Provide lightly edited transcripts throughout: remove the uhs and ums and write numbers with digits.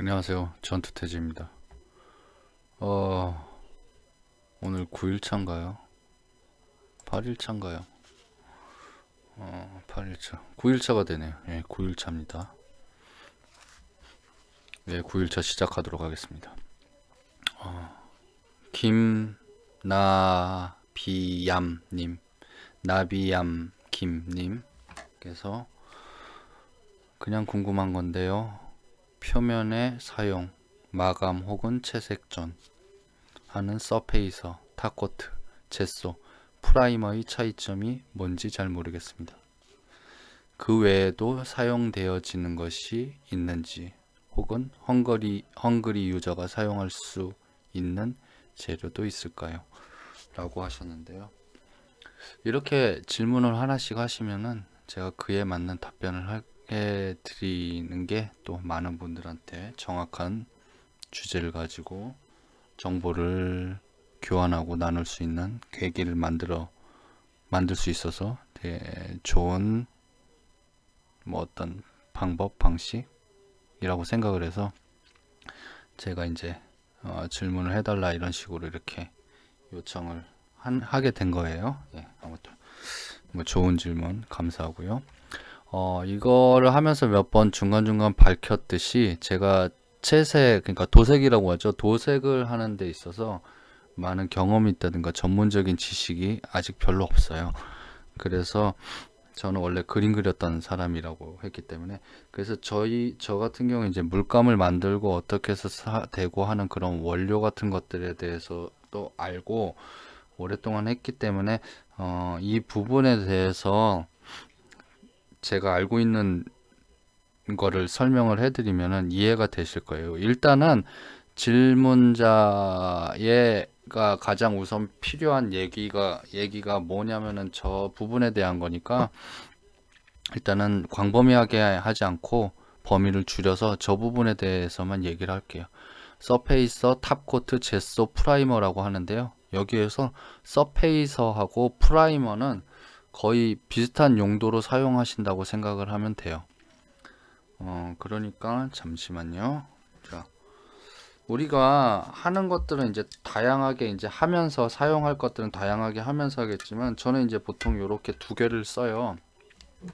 안녕하세요. 전투태지입니다. 오늘 9일차인가요? 8일차인가요? 8일차. 9일차가 되네요. 예, 9일차입니다. 예, 9일차 시작하도록 하겠습니다. 김나비얌님, 나비얌 김님께서 그냥 궁금한 건데요. 표면의 사용, 마감 혹은 채색전 하는 서페이서, 탑코트, 제소, 프라이머의 차이점이 뭔지 잘 모르겠습니다. 그 외에도 사용되어지는 것이 있는지 혹은 헝그리 유저가 사용할 수 있는 재료도 있을까요? 라고 하셨는데요. 이렇게 질문을 하나씩 하시면은 제가 그에 맞는 답변을 해 드리는 게 또 많은 분들한테 정확한 주제를 가지고 정보를 교환하고 나눌 수 있는 계기를 만들 수 있어서 되게 좋은 어떤 방법, 방식이라고 생각을 해서 제가 이제 질문을 해달라 이런 식으로 이렇게 요청을 하게 된 거예요. 예, 아무튼 좋은 질문 감사하고요. 이거를 하면서 몇 번 중간중간 밝혔듯이 제가 채색, 그러니까 도색이라고 하죠. 도색을 하는 데 있어서 많은 경험이 있다든가 전문적인 지식이 아직 별로 없어요. 그래서 저는 원래 그림 그렸던 사람이라고 했기 때문에, 그래서 저 같은 경우 이제 물감을 만들고 어떻게 해서 되고 하는 그런 원료 같은 것들에 대해서 또 알고 오랫동안 했기 때문에 이 부분에 대해서 제가 알고 있는 거를 설명을 해드리면은 이해가 되실 거예요. 일단은 질문자가 가장 우선 필요한 얘기가 뭐냐면은 저 부분에 대한 거니까 일단은 광범위하게 하지 않고 범위를 줄여서 저 부분에 대해서만 얘기를 할게요. 서페이서, 탑코트, 제소, 프라이머라고 하는데요. 여기에서 서페이서하고 프라이머는 거의 비슷한 용도로 사용하신다고 생각을 하면 돼요. 그러니까 잠시만요. 자, 우리가 하는 것들은 이제 다양하게 이제 하면서 사용할 것들은 다양하게 하면서 하겠지만 저는 이제 보통 이렇게 두 개를 써요.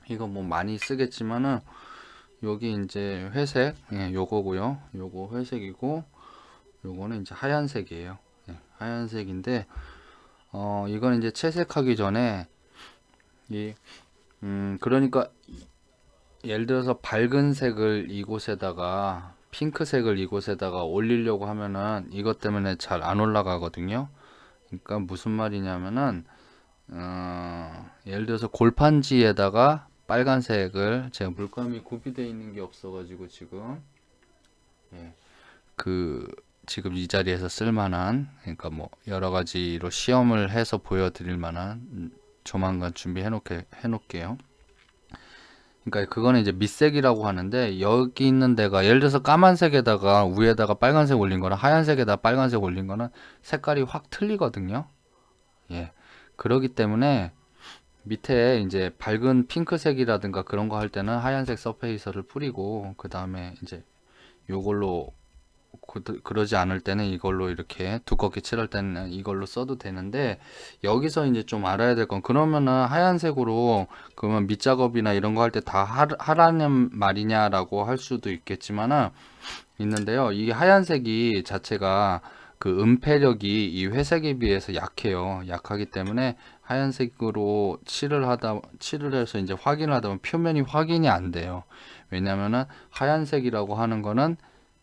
이거 뭐 많이 쓰겠지만은 여기 이제 회색, 예, 요거고요. 요거 회색이고 요거는 이제 하얀색이에요. 예, 하얀색인데 이건 이제 채색하기 전에 그러니까 예를 들어서 밝은 색을 이곳에다가 핑크색을 이곳에다가 올리려고 하면은 이것 때문에 잘 안 올라가거든요. 그러니까 무슨 말이냐면은 예를 들어서 골판지에다가 빨간색을, 제가 물감이 구비되어 있는 게 없어가지고 지금, 예, 지금 이 자리에서 쓸만한, 그러니까 뭐 여러 가지로 시험을 해서 보여드릴 만한 조만간 준비해 놓을게요. 그러니까 그거는 이제 밑색이라고 하는데, 여기 있는 데가 예를 들어서 까만색에다가 위에다가 빨간색 올린 거랑 하얀색에다 빨간색 올린 거는 색깔이 확 틀리거든요. 예. 그러기 때문에 밑에 이제 밝은 핑크색이라든가 그런 거 할 때는 하얀색 서페이서를 뿌리고, 그 다음에 이제 요걸로, 그러지 않을 때는 이걸로, 이렇게 두껍게 칠할 때는 이걸로 써도 되는데, 여기서 이제 좀 알아야 될 건, 그러면은 하얀색으로 그러면 밑작업이나 이런 거 할 때 다 하라는 말이냐라고 할 수도 있겠지만은 있는데요. 이 하얀색이 자체가 그 은폐력이 이 회색에 비해서 약해요. 약하기 때문에 하얀색으로 칠을 해서 이제 확인을 하다 보면 표면이 확인이 안 돼요. 왜냐면은 하얀색이라고 하는 거는,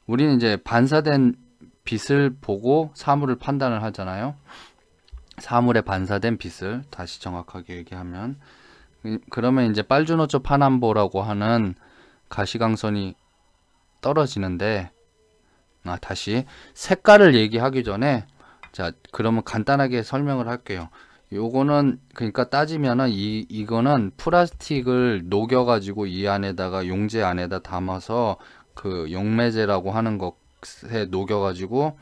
우리는 이제 반사된 빛을 보고 사물을 판단을 하잖아요. 사물에 반사된 빛을, 다시 정확하게 얘기하면, 그러면 이제 빨주노초 파남보라고 하는 가시광선이 떨어지는데, 다시 색깔을 얘기하기 전에, 자, 그러면 간단하게 설명을 할게요. 요거는 그러니까 따지면은 이거는 플라스틱을 녹여 가지고 이 안에다가, 용제 안에다 담아서 그 용매제라고 하는 것에 녹여 가지고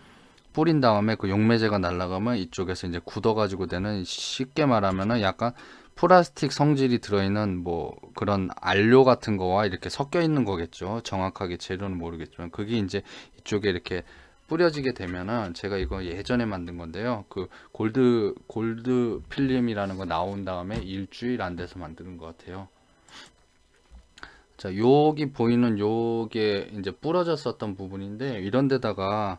뿌린 다음에 그 용매제가 날아가면 이쪽에서 이제 굳어 가지고 되는, 쉽게 말하면은 약간 플라스틱 성질이 들어있는 뭐 그런 안료 같은 거와 이렇게 섞여 있는 거겠죠. 정확하게 재료는 모르겠지만 그게 이제 이쪽에 이렇게 뿌려지게 되면은, 제가 이거 예전에 만든 건데요. 그 골드 필름이라는 거 나온 다음에 일주일 안 돼서 만드는 것 같아요. 자, 여기 보이는 요게 이제 부러졌었던 부분인데, 이런 데다가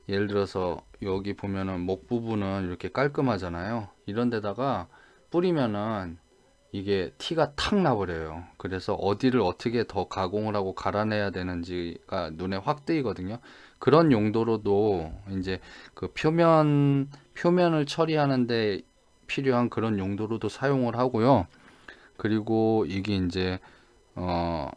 예를 들어서 여기 보면은 목 부분은 이렇게 깔끔하잖아요. 이런 데다가 뿌리면은 이게 티가 탁 나버려요. 그래서 어디를 어떻게 더 가공을 하고 갈아내야 되는지가 눈에 확 띄거든요. 그런 용도로도 이제 그 표면을 처리하는데 필요한 그런 용도로도 사용을 하고요. 그리고 이게 이제 어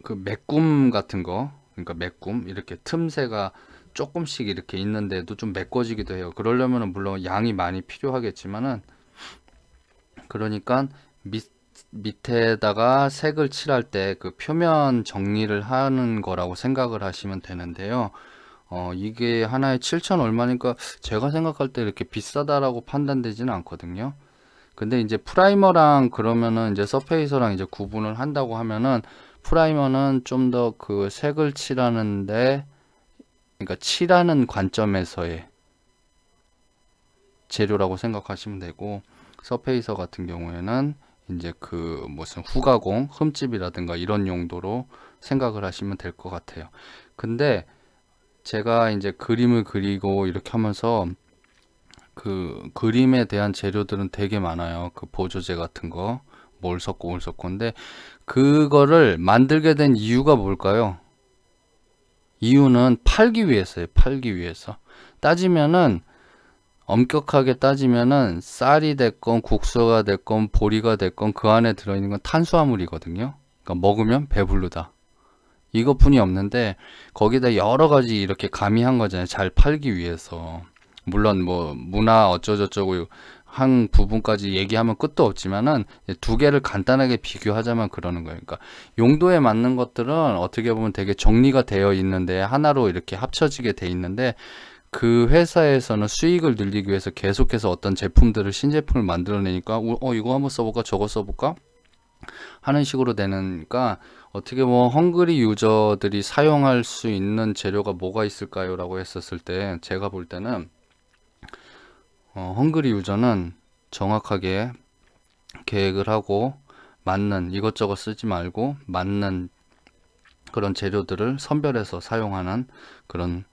그 메꿈 같은 거, 그러니까 메꿈 이렇게 틈새가 조금씩 이렇게 있는데도 좀 메꿔지기도 해요. 그러려면 물론 양이 많이 필요하겠지만은, 그러니까 밑에다가 색을 칠할 때 그 표면 정리를 하는 거라고 생각을 하시면 되는데요. 이게 하나에 7천 얼마니까 제가 생각할 때 이렇게 비싸다라고 판단되지는 않거든요. 근데 이제 프라이머랑 그러면은 이제 서페이서랑 이제 구분을 한다고 하면은, 프라이머는 좀 더 그 색을 칠하는데, 그러니까 칠하는 관점에서의 재료라고 생각하시면 되고, 서페이서 같은 경우에는 이제 그 무슨 후가공, 흠집이라든가 이런 용도로 생각을 하시면 될 것 같아요. 근데 제가 이제 그림을 그리고 이렇게 하면서 그 그림에 대한 재료들은 되게 많아요. 그 보조제 같은 거, 뭘 섞고 뭘 섞고인데, 그거를 만들게 된 이유가 뭘까요? 이유는 팔기 위해서예요. 팔기 위해서. 따지면은, 엄격하게 따지면은 쌀이 됐건 국수가 됐건 보리가 됐건 그 안에 들어있는 건 탄수화물이거든요. 그러니까 먹으면 배부르다, 이것뿐이 없는데, 거기다 여러 가지 이렇게 가미한 거잖아요. 잘 팔기 위해서. 물론 뭐 문화 어쩌저쩌고 한 부분까지 얘기하면 끝도 없지만은, 두 개를 간단하게 비교하자면 그러는 거예요. 그러니까 용도에 맞는 것들은 어떻게 보면 되게 정리가 되어 있는데, 하나로 이렇게 합쳐지게 돼 있는데, 그 회사에서는 수익을 늘리기 위해서 계속해서 어떤 제품들을, 신제품을 만들어내니까 이거 한번 써볼까 저거 써볼까 하는 식으로 되니까, 어떻게 보면 헝그리 유저들이 사용할 수 있는 재료가 뭐가 있을까요? 라고 했었을 때, 제가 볼 때는 헝그리 유저는 정확하게 계획을 하고 맞는, 이것저것 쓰지 말고 맞는 그런 재료들을 선별해서 사용하는 그런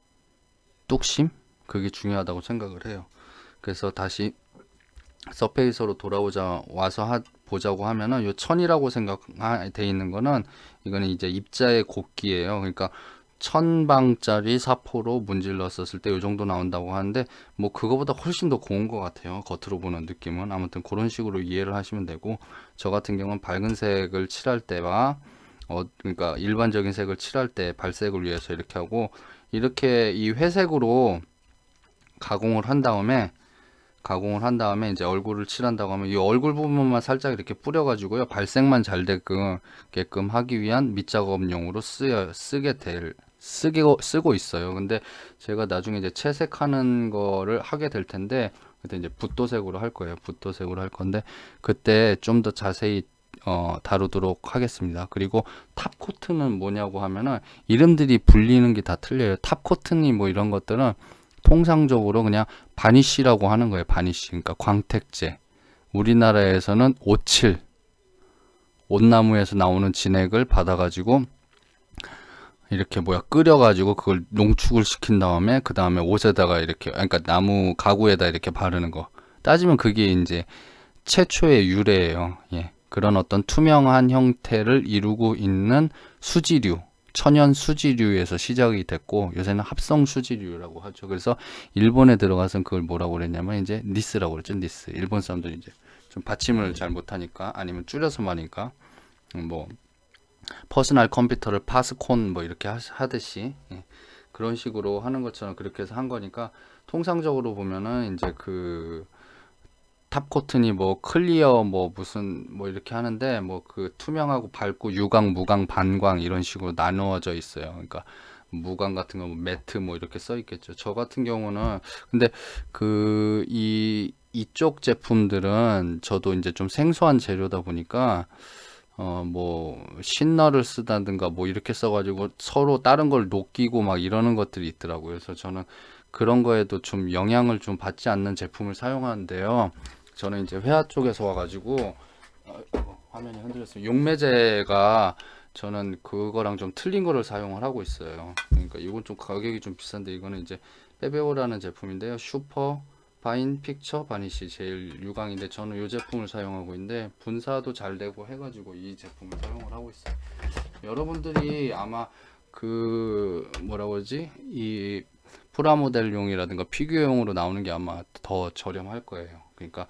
뚝심? 그게 중요하다고 생각을 해요. 그래서 다시 서페이서로 보자고 하면은, 요 천이라고 생각돼 있는 거는, 이거는 이제 입자의 곱기예요. 그러니까 1000방짜리 사포로 문질렀었을 때 요 정도 나온다고 하는데, 뭐 그거보다 훨씬 더 고운 것 같아요. 겉으로 보는 느낌은. 아무튼 그런 식으로 이해를 하시면 되고, 저 같은 경우는 밝은 색을 칠할 때와 그러니까 일반적인 색을 칠할 때 발색을 위해서 이렇게 하고, 이렇게 이 회색으로 가공을 한 다음에 이제 얼굴을 칠한다고 하면, 이 얼굴 부분만 살짝 이렇게 뿌려가지고요, 발색만 잘 되게끔 하기 위한 밑작업용으로 쓰고 있어요. 근데 제가 나중에 이제 채색하는 거를 하게 될 텐데, 그때 이제 붓도색으로 할 거예요. 붓도색으로 할 건데, 그때 좀 더 자세히 다루도록 하겠습니다. 그리고 탑코트는 뭐냐고 하면은, 이름들이 불리는 게 다 틀려요. 탑코트니 뭐 이런 것들은 통상적으로 그냥 바니쉬라고 하는 거예요. 바니쉬. 그러니까 광택제. 우리나라에서는 오칠, 온나무에서 나오는 진액을 받아가지고 이렇게 끓여가지고 그걸 농축을 시킨 다음에, 그 다음에 옷에다가 이렇게, 그러니까 나무 가구에다 이렇게 바르는 거. 따지면 그게 이제 최초의 유래예요. 예. 그런 어떤 투명한 형태를 이루고 있는 수지류, 천연 수지류에서 시작이 됐고, 요새는 합성 수지류라고 하죠. 그래서 일본에 들어가서 그걸 뭐라고 그랬냐면, 이제 니스라고 그랬죠. 니스. 일본 사람들이 이제 좀 받침을 잘 못하니까, 아니면 줄여서 말하니까, 뭐 퍼스널 컴퓨터를 파스콘 뭐 이렇게 하듯이, 예. 그런 식으로 하는 것처럼 그렇게 해서 한 거니까, 통상적으로 보면은 이제 그 탑코튼이 뭐 클리어 뭐 무슨 뭐 이렇게 하는데, 뭐 그 투명하고 밝고 유광, 무광, 반광 이런 식으로 나누어져 있어요. 그러니까 무광 같은 거 뭐 매트 뭐 이렇게 써 있겠죠. 저 같은 경우는 근데 그 이 이쪽 제품들은 저도 이제 좀 생소한 재료다 보니까 뭐 신너를 쓰다든가 뭐 이렇게 써가지고 서로 다른 걸 녹이고 막 이러는 것들이 있더라고요. 그래서 저는 그런 거에도 좀 영향을 좀 받지 않는 제품을 사용하는데요. 저는 이제 회화 쪽에서 와가지고 화면이 흔들렸어요. 용매제가 저는 그거랑 좀 틀린 거를 사용을 하고 있어요. 그러니까 이건 좀 가격이 좀 비싼데 이거는 이제 빼베오라는 제품인데요. 슈퍼 파인 픽처 바니쉬 제일 유광인데 저는 이 제품을 사용하고 있는데 분사도 잘 되고 해가지고 이 제품을 사용을 하고 있어요. 여러분들이 아마 그 뭐라고 하지? 이 프라모델용이라든가 피규어용으로 나오는 게 아마 더 저렴할 거예요. 그러니까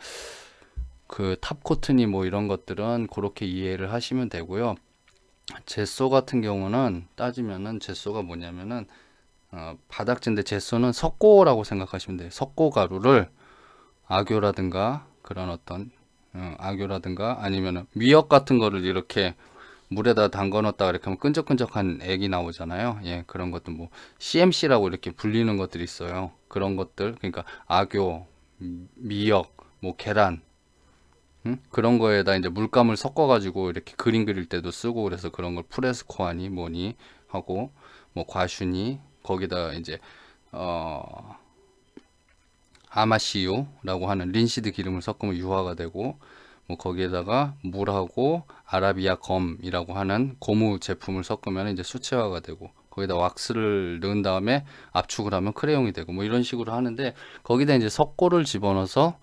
그 탑코트니 뭐 이런 것들은 그렇게 이해를 하시면 되고요. 제소 같은 경우는 따지면은 제소가 뭐냐면은 바닥재인데 제소는 석고라고 생각하시면 돼요. 석고 가루를 아교라든가 그런 어떤 아교라든가 아니면은 미역 같은 거를 이렇게 물에다 담가 넣었다가 이렇게 하면 끈적끈적한 액이 나오잖아요. 예, 그런 것도 뭐 CMC라고 이렇게 불리는 것들이 있어요. 그런 것들 그러니까 아교, 미역, 뭐 계란 그런 거에다 이제 물감을 섞어가지고 이렇게 그림 그릴 때도 쓰고 그래서 그런 걸 프레스코아니 뭐니 하고 뭐 과슈니 거기다 이제 아마시유라고 하는 린시드 기름을 섞으면 유화가 되고 뭐 거기에다가 물하고 아라비아 검이라고 하는 고무 제품을 섞으면 이제 수채화가 되고 거기다 왁스를 넣은 다음에 압축을 하면 크레용이 되고 뭐 이런 식으로 하는데 거기다 이제 석고를 집어넣어서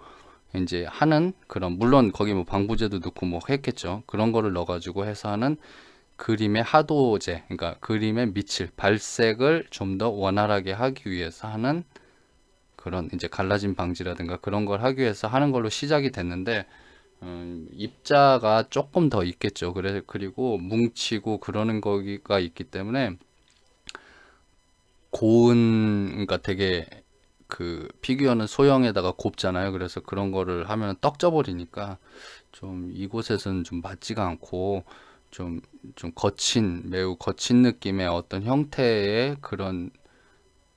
이제 하는 그런 물론 거기 뭐 방부제도 넣고 뭐 했겠죠. 그런 거를 넣어가지고 해서 하는 그림의 하도제, 그러니까 그림의 밑을 발색을 좀 더 원활하게 하기 위해서 하는 그런 이제 갈라짐 방지라든가 그런 걸 하기 위해서 하는 걸로 시작이 됐는데 입자가 조금 더 있겠죠. 그리고 뭉치고 그러는 거기가 있기 때문에 고운 그러니까 되게 그 피규어는 소형에다가 곱잖아요. 그래서 그런 거를 하면 떡져 버리니까 좀 이곳에서는 좀 맞지가 않고 좀 매우 거친 느낌의 어떤 형태의 그런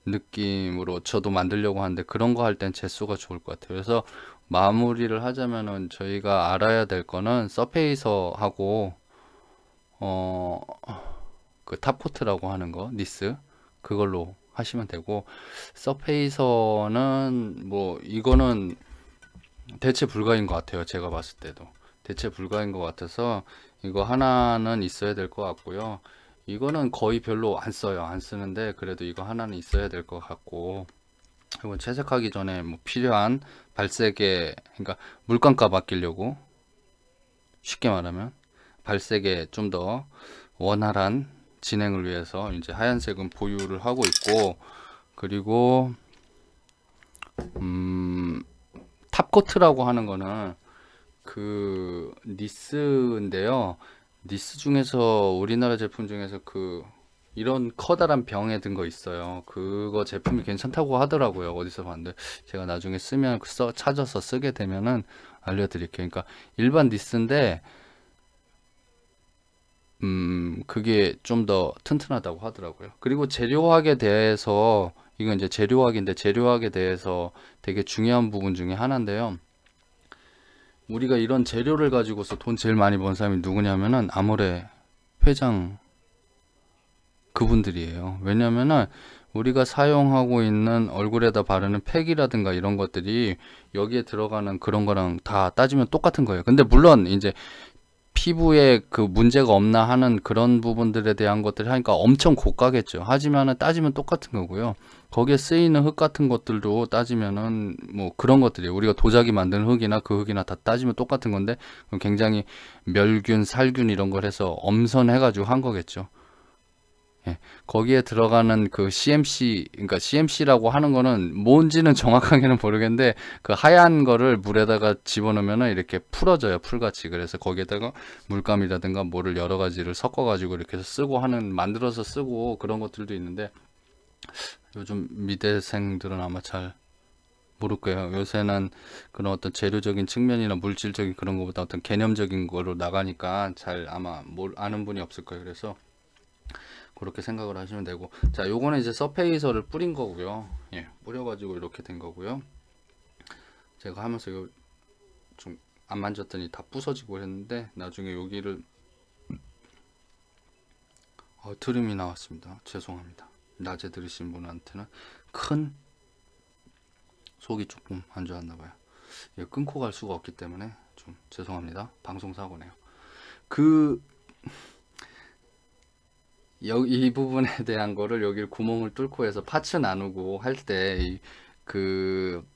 느낌으로 저도 만들려고 하는데 그런 거 할 땐 제소가 좋을 것 같아요. 그래서 마무리를 하자면은 저희가 알아야 될 거는 서페이서하고 어 그 탑코트라고 하는 거 니스 그걸로 하시면 되고 서페이서는 뭐 이거는 대체 불가인 것 같아요. 제가 봤을 때도 대체 불가인 것 같아서 이거 하나는 있어야 될 것 같고요. 이거는 거의 별로 안 써요. 안 쓰는데 그래도 이거 하나는 있어야 될 것 같고 이건 채색하기 전에 뭐 필요한 발색에 그러니까 물감값 아끼려고 쉽게 말하면 발색에 좀 더 원활한 진행을 위해서 이제 하얀색은 보유를 하고 있고 그리고 탑코트라고 하는 거는 그 니스인데요. 니스 중에서 우리나라 제품 중에서 그 이런 커다란 병에 든 거 있어요. 그거 제품이 괜찮다고 하더라고요. 어디서 봤는데 제가 나중에 쓰면 찾아서 쓰게 되면은 알려드릴게요. 그러니까 일반 니스인데 그게 좀 더 튼튼하다고 하더라고요. 그리고 재료학에 대해서 이건 이제 재료학인데 재료학에 대해서 되게 중요한 부분 중에 하나인데요. 우리가 이런 재료를 가지고서 돈 제일 많이 번 사람이 누구냐면은 아모레 회장 그분들이에요. 왜냐면은 우리가 사용하고 있는 얼굴에다 바르는 팩이라든가 이런 것들이 여기에 들어가는 그런 거랑 다 따지면 똑같은 거예요. 근데 물론 이제 피부에 그 문제가 없나 하는 그런 부분들에 대한 것들 하니까 엄청 고가겠죠. 하지만은 따지면 똑같은 거고요. 거기에 쓰이는 흙 같은 것들도 따지면은 뭐 그런 것들이에요. 우리가 도자기 만드는 흙이나 그 흙이나 다 따지면 똑같은 건데 굉장히 멸균, 살균 이런 걸 해서 엄선해가지고 한 거겠죠. 예, 거기에 들어가는 그 CMC, 그러니까 CMC라고 하는 거는 뭔지는 정확하게는 모르겠는데 그 하얀 거를 물에다가 집어넣으면은 이렇게 풀어져요, 풀같이. 그래서 거기에다가 물감이라든가 뭐를 여러 가지를 섞어가지고 이렇게 해서 쓰고 하는, 만들어서 쓰고 그런 것들도 있는데 요즘 미대생들은 아마 잘 모를 거예요. 요새는 그런 어떤 재료적인 측면이나 물질적인 그런 것보다 어떤 개념적인 거로 나가니까 잘 아마 아는 분이 없을 거예요. 그래서 그렇게 생각을 하시면 되고 자 요거는 이제 서페이서를 뿌린 거고요. 예, 뿌려가지고 이렇게 된 거고요. 제가 하면서 이거 좀 안 만졌더니 다 부서지고 했는데 나중에 여기를 트림이 나왔습니다. 죄송합니다. 낮에 들으신 분한테는 큰 속이 조금 안 좋았나 봐요. 이거 끊고 갈 수가 없기 때문에 좀 죄송합니다. 방송 사고네요. 이 부분에 대한 거를 여기 구멍을 뚫고 해서 파츠 나누고 할 때 그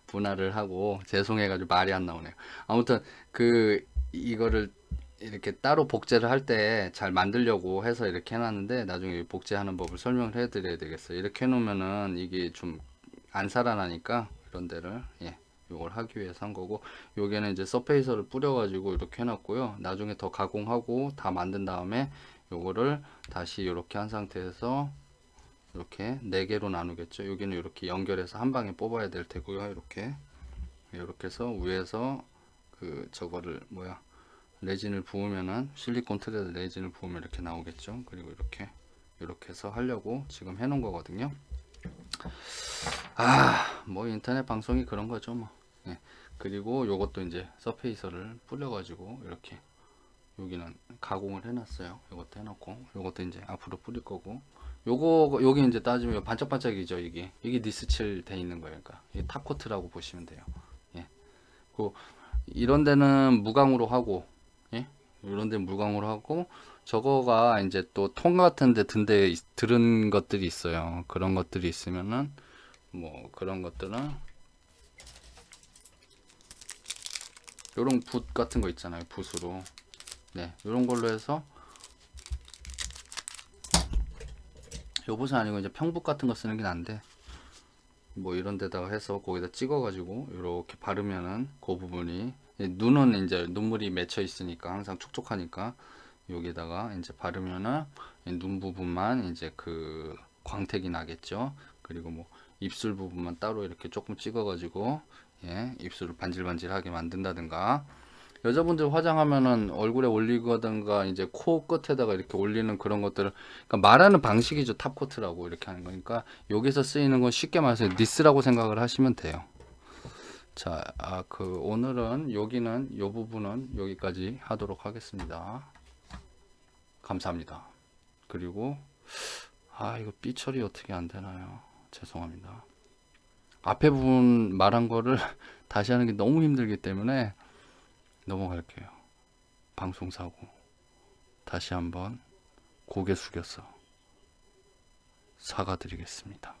분할을 하고 죄송해가지고 말이 안 나오네요. 아무튼 이거를 이렇게 따로 복제를 할 때 잘 만들려고 해서 이렇게 해놨는데 나중에 복제하는 법을 설명을 해드려야 되겠어요. 이렇게 해놓으면은 이게 좀 안 살아나니까 이런 데를 요걸 하기 위해서 한 거고, 요게는 이제 서페이서를 뿌려가지고 이렇게 해놨고요. 나중에 더 가공하고 다 만든 다음에 요거를 다시 이렇게 한 상태에서 이렇게 4개로 나누겠죠. 여기는 이렇게 연결해서 한 방에 뽑아야 될 테고요. 이렇게 해서 위에서 저거를 레진을 부으면은 실리콘 틀에다 레진을 부으면 이렇게 나오겠죠. 그리고 이렇게 해서 하려고 지금 해 놓은 거거든요. 뭐 인터넷 방송이 그런 거죠, 뭐. 그리고 요것도 이제 서페이서를 뿌려가지고 이렇게 여기는 가공을 해놨어요. 요것도 해놓고 요것도 이제 앞으로 뿌릴 거고, 여기 이제 따지면 반짝반짝이죠. 이게 니스칠 돼 있는 거예요. 그러니까 이게 탑코트라고 보시면 돼요. 이런 데는 무광으로 하고, 이런 데 무광으로 하고, 저거가 이제 또 통 같은 데 들은 것들이 있어요. 그런 것들이 있으면은 뭐 그런 것들은 요런 붓 같은 거 있잖아요. 붓으로 요런 걸로 해서, 요 붓은 아니고 이제 평붓 같은 거 쓰는 게 난데, 뭐 이런 데다가 해서 거기다 찍어 가지고 이렇게 바르면은 그 부분이, 눈은 이제 눈물이 맺혀 있으니까 항상 촉촉하니까 여기다가 이제 바르면은 눈 부분만 이제 광택이 나겠죠. 그리고 뭐 입술 부분만 따로 이렇게 조금 찍어 가지고 입술을 반질반질하게 만든다든가, 여자분들 화장하면은 얼굴에 올리거든가 이제 코 끝에다가 이렇게 올리는 그런 것들을, 그러니까 말하는 방식이죠. 탑코트라고 이렇게 하는 거니까 여기서 쓰이는 건 쉽게 말해서 니스라고 생각을 하시면 돼요. 자, 오늘은 여기는 요 부분은 여기까지 하도록 하겠습니다. 감사합니다. 그리고 이거 삐 처리 어떻게 안 되나요? 죄송합니다. 앞에 부분 말한 거를 다시 하는 게 너무 힘들기 때문에 넘어갈게요. 방송사고. 다시 한번 고개 숙여서 사과드리겠습니다.